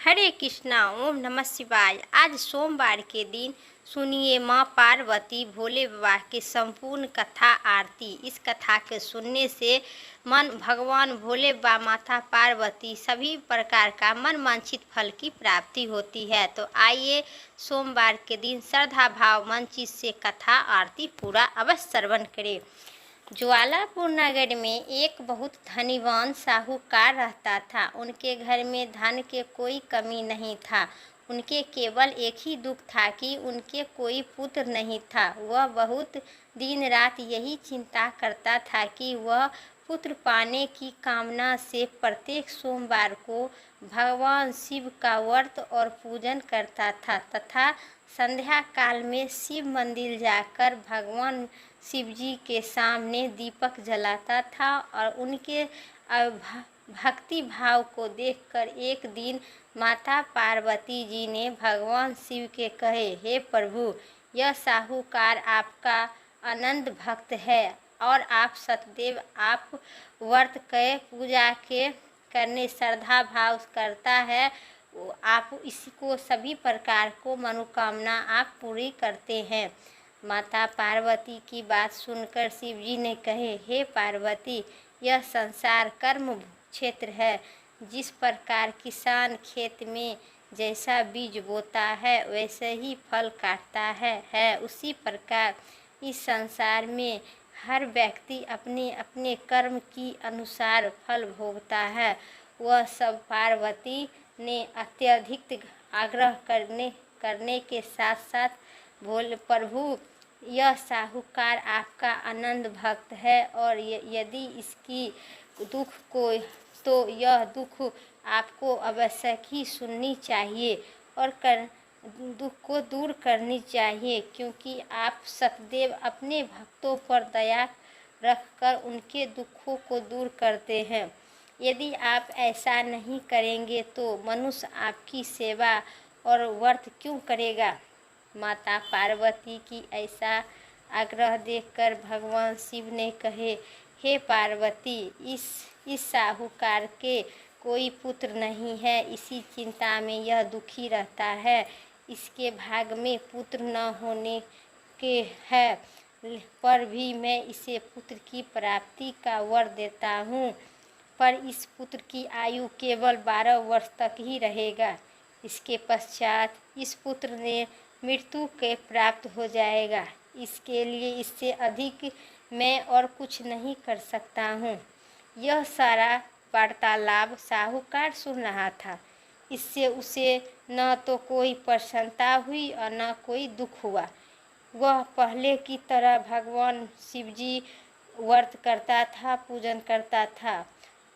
हरे कृष्णा। ओम नमः शिवाय। आज सोमवार के दिन सुनिए माँ पार्वती भोले बाबा की संपूर्ण कथा आरती। इस कथा के सुनने से मन भगवान भोले बाबा, माता पार्वती सभी प्रकार का मन वांछित फल की प्राप्ति होती है। तो आइए सोमवार के दिन श्रद्धा भाव मन चित से कथा आरती पूरा अवश्य श्रवण करें। ज्वालापुर नगर में एक बहुत धनीवान साहूकार रहता था। उनके घर में धन के कोई कमी नहीं था। उनके केवल एक ही दुख था कि उनके कोई पुत्र नहीं था। वह बहुत दिन रात यही चिंता करता था कि वह पुत्र पाने की कामना से प्रत्येक सोमवार को भगवान शिव का व्रत और पूजन करता था तथा संध्या काल में शिव मंदिर जाकर भगवान शिव जी के सामने दीपक जलाता था। और उनके भक्ति भाव को देखकर एक दिन माता पार्वती जी ने भगवान शिव के कहे, हे प्रभु, यह साहूकार आपका आनंद भक्त है और आप सतदेव आप व्रत के पूजा के करने श्रद्धा भाव करता है। आप इसको सभी प्रकार को मनोकामना आप पूरी करते हैं। माता पार्वती की बात सुनकर शिव जी ने कहे, हे पार्वती, यह संसार कर्म क्षेत्र है। जिस प्रकार किसान खेत में जैसा बीज बोता है वैसे ही फल काटता है उसी प्रकार इस संसार में हर व्यक्ति अपने अपने कर्म की अनुसार फल भोगता है। वह सब पार्वती ने अत्यधिक आग्रह करने के साथ साथ बोले, प्रभु, यह साहूकार आपका आनंद भक्त है और यदि इसकी दुख को तो यह दुख आपको अवश्य ही सुननी चाहिए और दुख को दूर करनी चाहिए, क्योंकि आप सतदेव अपने भक्तों पर दया रखकर उनके दुखों को दूर करते हैं। यदि आप ऐसा नहीं करेंगे तो मनुष्य आपकी सेवा और व्रत क्यों करेगा। माता पार्वती की ऐसा आग्रह देखकर भगवान शिव ने कहे, हे पार्वती, इस साहूकार के कोई पुत्र नहीं है, इसी चिंता में यह दुखी रहता है। इसके भाग में पुत्र न होने के है पर भी मैं इसे पुत्र की प्राप्ति का वर देता हूँ, पर इस पुत्र की आयु केवल 12 वर्ष तक ही रहेगा। इसके पश्चात इस पुत्र ने मृत्यु के प्राप्त हो जाएगा। इसके लिए इससे अधिक मैं और कुछ नहीं कर सकता हूँ। यह सारा वार्तालाप साहूकार सुन रहा था। इससे उसे न तो कोई प्रसन्नता हुई और न कोई दुख हुआ। वह पहले की तरह भगवान शिव जी व्रत करता था, पूजन करता था।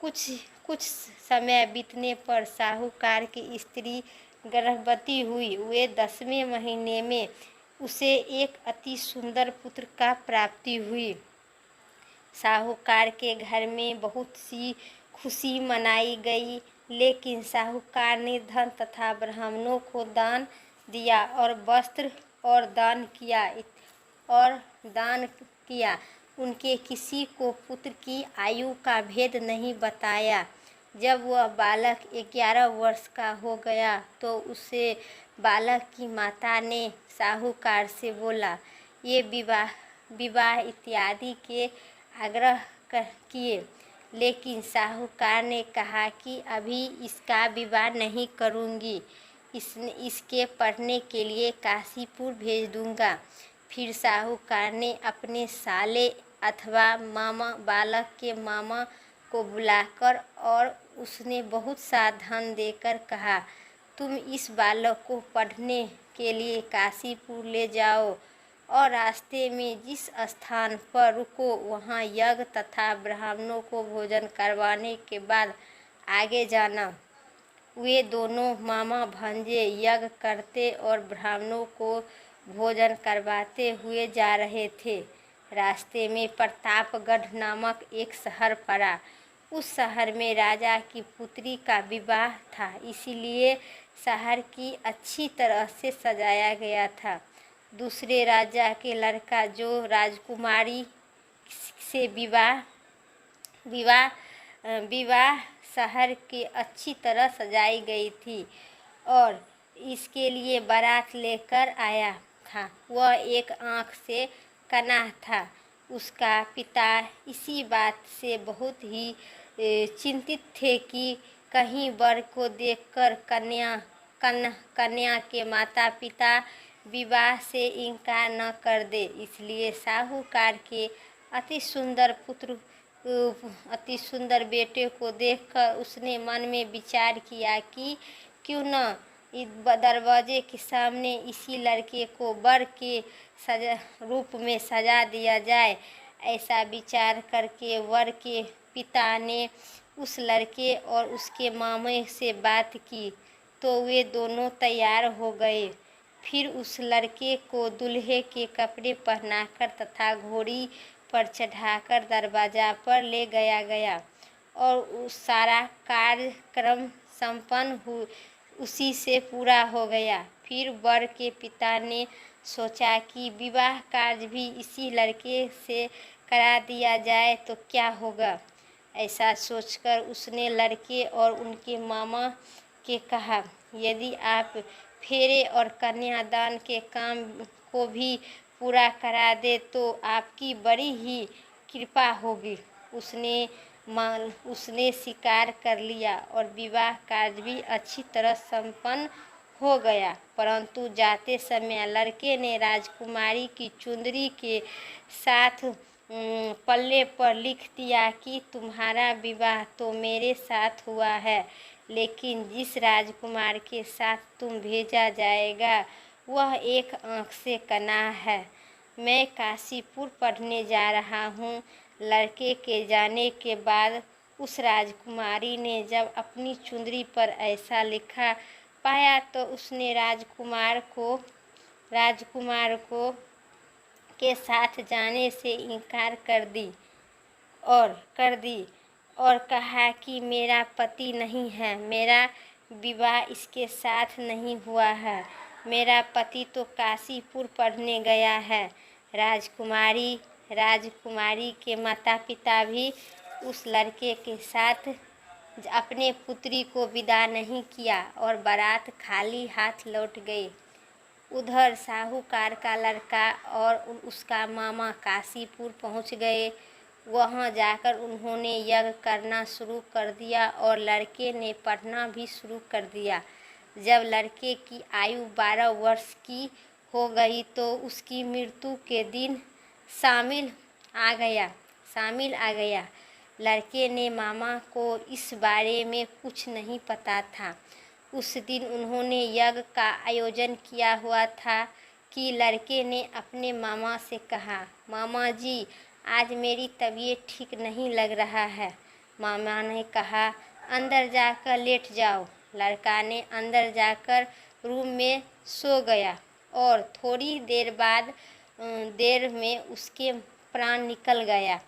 कुछ समय बीतने पर साहूकार की स्त्री गर्भवती हुई। वे 10वें महीने में उसे एक अति सुंदर पुत्र का प्राप्ति हुई। साहूकार के घर में बहुत सी खुशी मनाई गई, लेकिन साहूकार ने धन तथा ब्राह्मणों को दान दिया और वस्त्र और दान किया। उनके किसी को पुत्र की आयु का भेद नहीं बताया। जब वह बालक 11 वर्ष का हो गया तो उसे बालक की माता ने साहूकार से बोला, ये विवाह इत्यादि के आग्रह किए, लेकिन साहूकार ने कहा कि अभी इसका विवाह नहीं करूँगी, इसके पढ़ने के लिए काशीपुर भेज दूँगा। फिर साहूकार ने अपने साले अथवा मामा, बालक के मामा को बुलाकर और उसने बहुत सा धन देकर कहा, तुम इस बालक को पढ़ने के लिए काशीपुर ले जाओ और रास्ते में जिस स्थान पर रुको वहाँ यज्ञ तथा ब्राह्मणों को भोजन करवाने के बाद आगे जाना। वे दोनों मामा भांजे यज्ञ करते और ब्राह्मणों को भोजन करवाते हुए जा रहे थे। रास्ते में प्रतापगढ़ नामक एक शहर पड़ा। उस शहर में राजा की पुत्री का विवाह था, इसीलिए शहर की अच्छी तरह से सजाया गया था। दूसरे राजा के लड़का जो राजकुमारी से विवाह शहर के अच्छी तरह सजाई गई थी और इसके लिए बारात लेकर आया था। वह एक आँख से कना था। उसका पिता इसी बात से बहुत ही चिंतित थे कि कहीं वर को देखकर कन्या के माता पिता विवाह से इनकार न कर दे। इसलिए साहूकार के अति सुंदर बेटे को देखकर उसने मन में विचार किया कि क्यों न दरवाजे के सामने इसी लड़के को वर के रूप में सजा दिया जाए। ऐसा विचार करके वर के पिता ने उस लड़के और उसके मामे से बात की तो वे दोनों तैयार हो गए। फिर उस लड़के को दूल्हे के कपड़े पहनाकर तथा घोड़ी पर चढ़ाकर दरवाजा पर ले गया और उस सारा कार्यक्रम संपन्न उसी से पूरा हो गया। फिर वर के पिता ने सोचा कि विवाह कार्य भी इसी लड़के से करा दिया जाए तो क्या होगा। ऐसा सोचकर उसने लड़के और उनके मामा के कहा, यदि आप फेरे और कन्यादान के काम को भी पूरा करा दे तो आपकी बड़ी ही कृपा होगी। उसने स्वीकार कर लिया और विवाह कार्य भी अच्छी तरह संपन्न हो गया। परंतु जाते समय लड़के ने राजकुमारी की चुंदरी के साथ पल्ले पर लिख दिया कि तुम्हारा विवाह तो मेरे साथ हुआ है, लेकिन जिस राजकुमार के साथ तुम भेजा जाएगा वह एक आँख से कना है। मैं काशीपुर पढ़ने जा रहा हूँ। लड़के के जाने के बाद उस राजकुमारी ने जब अपनी चुंदरी पर ऐसा लिखा पाया तो उसने राजकुमार को के साथ जाने से इनकार कर दी और कहा कि मेरा पति नहीं है, मेरा विवाह इसके साथ नहीं हुआ है, मेरा पति तो काशीपुर पढ़ने गया है। राजकुमारी के माता पिता भी उस लड़के के साथ अपने पुत्री को विदा नहीं किया और बारात खाली हाथ लौट गए। उधर साहूकार का लड़का और उसका मामा काशीपुर पहुंच गए। वहां जाकर उन्होंने यज्ञ करना शुरू कर दिया और लड़के ने पढ़ना भी शुरू कर दिया। जब लड़के की आयु 12 वर्ष की हो गई तो उसकी मृत्यु के दिन शामिल आ गया। लड़के ने मामा को इस बारे में कुछ नहीं पता था। उस दिन उन्होंने यज्ञ का आयोजन किया हुआ था कि लड़के ने अपने मामा से कहा, मामा जी आज मेरी तबीयत ठीक नहीं लग रहा है। मामा ने कहा, अंदर जाकर लेट जाओ। लड़का ने अंदर जाकर रूम में सो गया और थोड़ी देर में उसके प्राण निकल गया।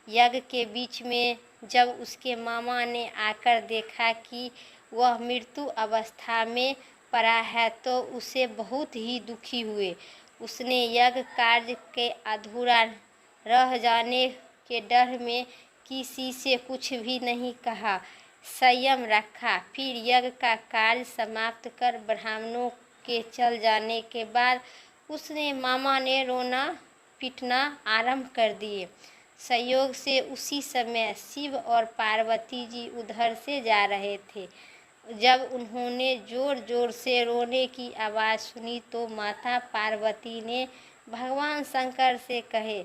यज्ञ के बीच में जब उसके मामा ने आकर देखा कि वह मृत्यु अवस्था में पड़ा है तो उसे बहुत ही दुखी हुए। उसने यज्ञ कार्य के अधूरा रह जाने के डर में किसी से कुछ भी नहीं कहा, संयम रखा। फिर यज्ञ का कार्य समाप्त कर ब्राह्मणों के चल जाने के बाद उसने मामा ने रोना पीटना आरंभ कर दिए। संयोग से उसी समय शिव और पार्वती जी उधर से जा रहे थे। जब उन्होंने जोर जोर से रोने की आवाज़ सुनी तो माता पार्वती ने भगवान शंकर से कहे,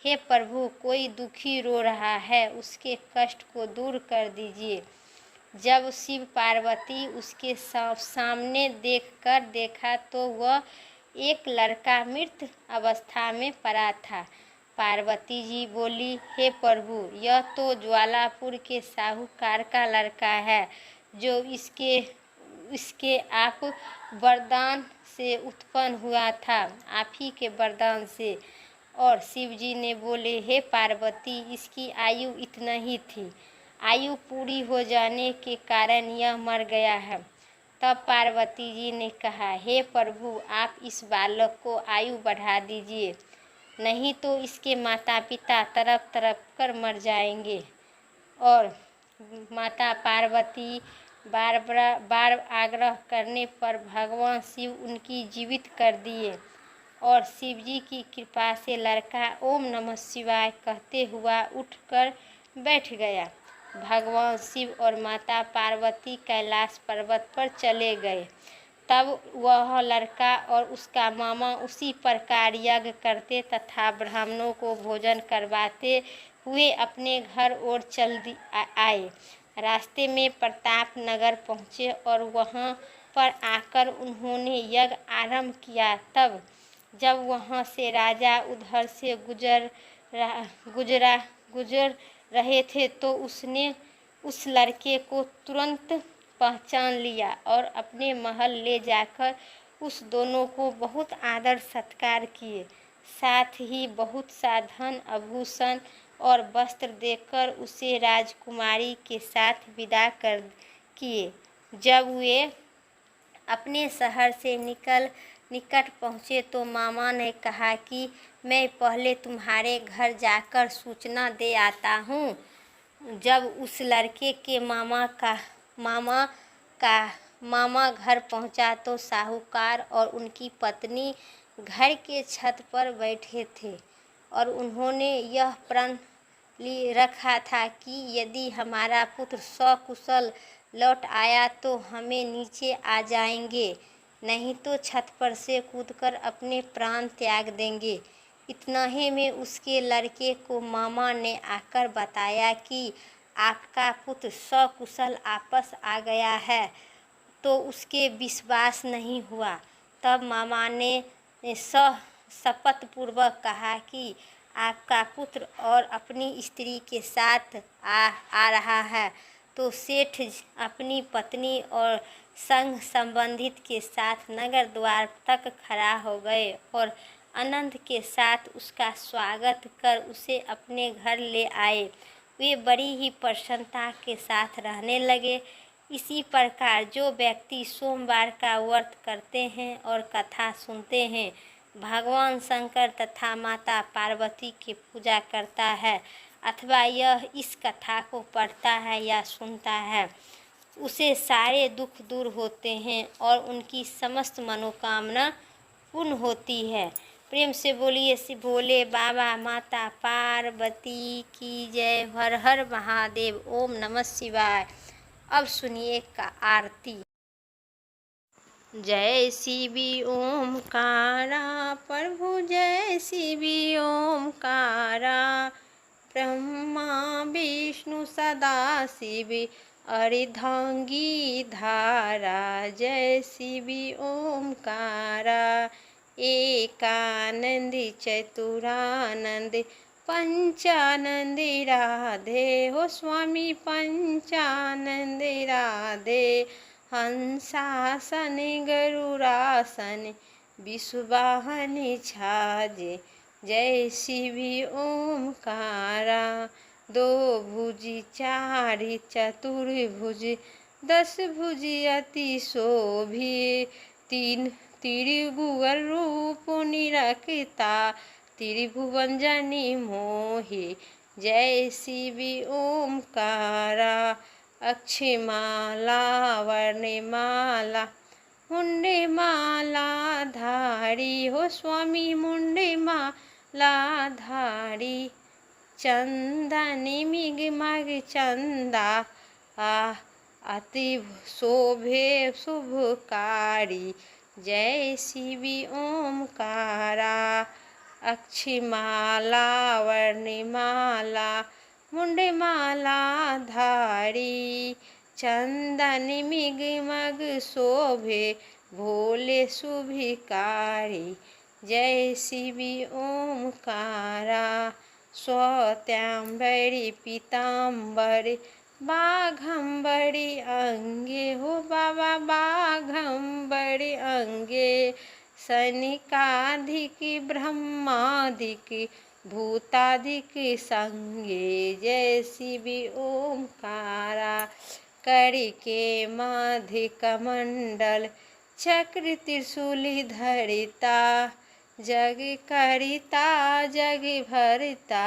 हे प्रभु, कोई दुखी रो रहा है, उसके कष्ट को दूर कर दीजिए। जब शिव पार्वती उसके सामने देखा तो वह एक लड़का मृत अवस्था में पड़ा था। पार्वती जी बोली, हे प्रभु, यह तो ज्वालापुर के साहूकार का लड़का है जो इसके आप वरदान से उत्पन्न हुआ था, आप ही के वरदान से। और शिव जी ने बोले, हे पार्वती, इसकी आयु इतना ही थी, आयु पूरी हो जाने के कारण यह मर गया है। तब पार्वती जी ने कहा, हे प्रभु, आप इस बालक को आयु बढ़ा दीजिए, नहीं तो इसके माता पिता तड़प कर मर जाएंगे। और माता पार्वती बार आग्रह करने पर भगवान शिव उनकी जीवित कर दिए और शिव जी की कृपा से लड़का ओम नमः शिवाय कहते हुआ उठकर बैठ गया। भगवान शिव और माता पार्वती कैलाश पर्वत पर चले गए। तब वह लड़का और उसका मामा उसी प्रकार यज्ञ करते तथा ब्राह्मणों को भोजन करवाते हुए अपने घर ओर आए। रास्ते में प्रताप नगर पहुँचे और वहाँ पर आकर उन्होंने यज्ञ आरंभ किया। तब जब वहाँ से राजा उधर से गुजर रहे थे तो उसने उस लड़के को तुरंत पहचान लिया और अपने महल ले जाकर उस दोनों को बहुत आदर सत्कार किए। साथ ही बहुत सा धन आभूषण और वस्त्र देकर उसे राजकुमारी के साथ विदा कर किए। जब वे अपने शहर से निकट पहुँचे तो मामा ने कहा कि मैं पहले तुम्हारे घर जाकर सूचना दे आता हूँ। जब उस लड़के के मामा घर पहुंचा तो साहूकार और उनकी पत्नी घर के छत पर बैठे थे और उन्होंने यह प्रण रखा था कि यदि हमारा पुत्र सकुशल लौट आया तो हमें नीचे आ जाएंगे, नहीं तो छत पर से कूदकर अपने प्राण त्याग देंगे। इतना ही में उसके लड़के को मामा ने आकर बताया कि आपका पुत्र सकुशल वापस आ गया है, तो उसके विश्वास नहीं हुआ। तब मामा ने शपथ पूर्वक कहा कि आपका पुत्र और अपनी स्त्री के साथ आ रहा है। तो सेठ अपनी पत्नी और संग संबंधित के साथ नगर द्वार तक खड़ा हो गए और आनंद के साथ उसका स्वागत कर उसे अपने घर ले आए। वे बड़ी ही प्रसन्नता के साथ रहने लगे। इसी प्रकार जो व्यक्ति सोमवार का व्रत करते हैं और कथा सुनते हैं, भगवान शंकर तथा माता पार्वती की पूजा करता है अथवा यह इस कथा को पढ़ता है या सुनता है, उसे सारे दुख दूर होते हैं और उनकी समस्त मनोकामना पूर्ण होती है। प्रेम से बोलिए श्री भोले बाबा माता पार्वती की जय। हर हर महादेव। ओम नमः शिवाय। अब सुनिए का आरती। जय शिवी ओमकारा प्रभु जय शिवी ओमकारा, ब्रह्मा विष्णु सदा शिव अर्धांगी धारा। जय शिवी ओमकारा एकानंदी चतुरानंद पंचानंदी राधे हो स्वामी पंचानंद राधे। हंसासन गरुड़ासन विषुवाहन छाजे। जय शिवी ओमकारा दो भुजी चारि चतुर्भुज 10 भुजी अति शोभि। तीन त्रिभुवन रूप निरखता त्रिभुवन जनि मोहि। जय शिवी ओमकारा अक्षमाला वर्णमाला मुंडे माला धारी हो स्वामी मुंडे माला धारी। चंदनी मिग मग चंदा अति शोभे शुभकारी। जय शिवी ओमकारा अक्षमाला वर्णमाला मुंडे माला धारी। चंदन मिग मग शोभे भोले शुभिकारी। जय शिवी ओमकारा स्वत्यांबरी पीताम्बरी बाघंबरी अंगे हो बाबा बाघंबरी अंगे। सनिकाधिक ब्रह्माधिक भूताधिक संगे। जय शिवी ओमकारा करिके माधि कमंडल चक्र त्रिशूली धरिता। जग करिता जग भरता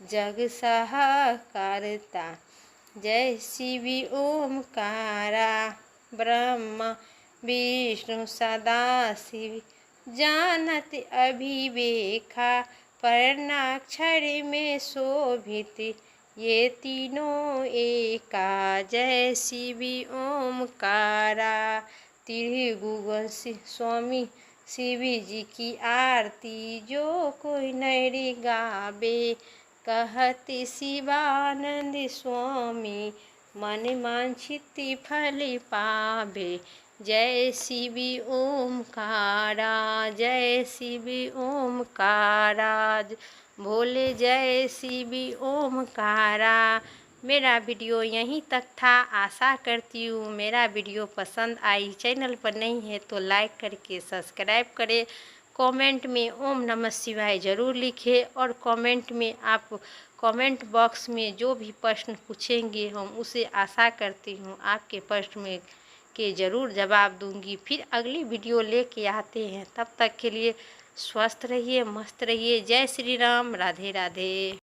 जग सहा करता। जय शिव ओमकारा ब्रह्म विष्णु सदा शिव जानत अभिवेखा वर्णाक्षर में शोभित ये तीनों एका। जय शिव ओमकारा। त्रिभुवन स्वामी शिव जी की आरती जो कोई नैरी गावे कहते शिवानंद स्वामी मन वांछित फल पावे। जय शिव ओमकारा जय शिव ओमकारा भोले जय शिव ओमकारा। मेरा वीडियो यहीं तक था। आशा करती हूँ मेरा वीडियो पसंद आई। चैनल पर नहीं है तो लाइक करके सब्सक्राइब करें। कमेंट में ओम नमः शिवाय ज़रूर लिखें और कमेंट में आप कमेंट बॉक्स में जो भी प्रश्न पूछेंगे हम उसे आशा करती हूँ आपके प्रश्न में के ज़रूर जवाब दूंगी। फिर अगली वीडियो लेके आते हैं। तब तक के लिए स्वस्थ रहिए, मस्त रहिए। जय श्री राम, राधे राधे।